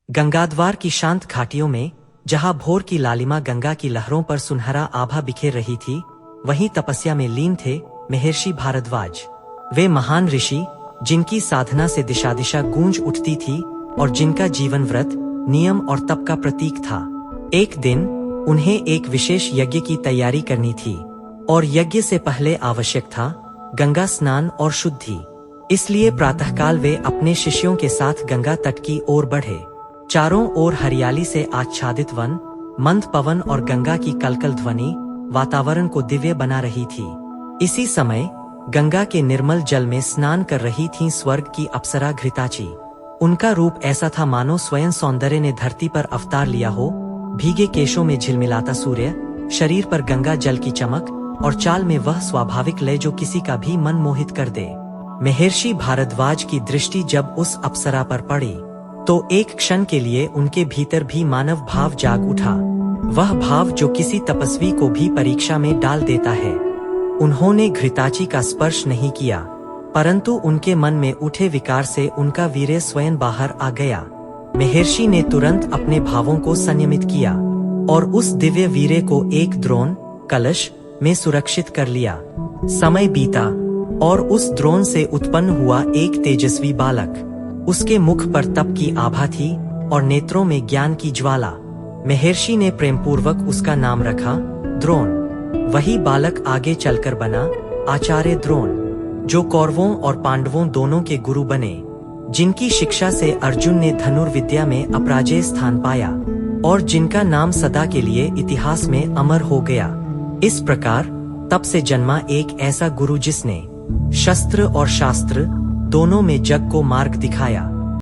गंगाद्वार की शांत घाटियों में, जहां भोर की लालिमा गंगा की लहरों पर सुनहरा आभा बिखेर रही थी, वहीं तपस्या में लीन थे महर्षि भारद्वाज। वे महान ऋषि, जिनकी साधना से दिशा दिशा गूंज उठती थी और जिनका जीवन व्रत, नियम और तप का प्रतीक था। एक दिन उन्हें एक विशेष यज्ञ की तैयारी करनी थी और यज्ञ से पहले आवश्यक था गंगा स्नान और शुद्धि। इसलिए प्रातःकाल वे अपने शिष्यों के साथ गंगा तट की ओर बढ़े। चारों ओर हरियाली से आच्छादित वन, मंद पवन और गंगा की कलकल ध्वनि वातावरण को दिव्य बना रही थी। इसी समय गंगा के निर्मल जल में स्नान कर रही थीं स्वर्ग की अप्सरा घृताची। उनका रूप ऐसा था मानो स्वयं सौंदर्य ने धरती पर अवतार लिया हो। भीगे केशों में झिलमिलाता सूर्य, शरीर पर गंगा जल की चमक और चाल में वह स्वाभाविक लय जो किसी का भी मन मोहित कर दे। महर्षि भारद्वाज की दृष्टि जब उस अप्सरा पर पड़ी तो एक क्षण के लिए उनके भीतर भी मानव भाव जाग उठा। वह भाव जो किसी तपस्वी को भी परीक्षा में डाल देता है। उन्होंने घृताची का स्पर्श नहीं किया, परंतु उनके मन में उठे विकार से उनका वीर्य स्वयं बाहर आ गया। महर्षि ने तुरंत अपने भावों को संयमित किया और उस दिव्य वीर्य को एक द्रोण कलश में सुरक्षित कर लिया। समय बीता और उस द्रोण से उत्पन्न हुआ एक तेजस्वी बालक। उसके मुख पर तप की आभा थी और नेत्रों में ज्ञान की ज्वाला। महर्षि ने प्रेमपूर्वक उसका नाम रखा द्रोण। वही बालक आगे चलकर बना आचार्य द्रोण, जो कौरवों और पांडवों दोनों के गुरु बने, जिनकी शिक्षा से अर्जुन ने धनुर्विद्या में अपराजय स्थान पाया और जिनका नाम सदा के लिए इतिहास में अमर हो गया। इस प्रकार तप से जन्मा एक ऐसा गुरु जिसने शस्त्र और शास्त्र दोनों में जग को मार्ग दिखाया।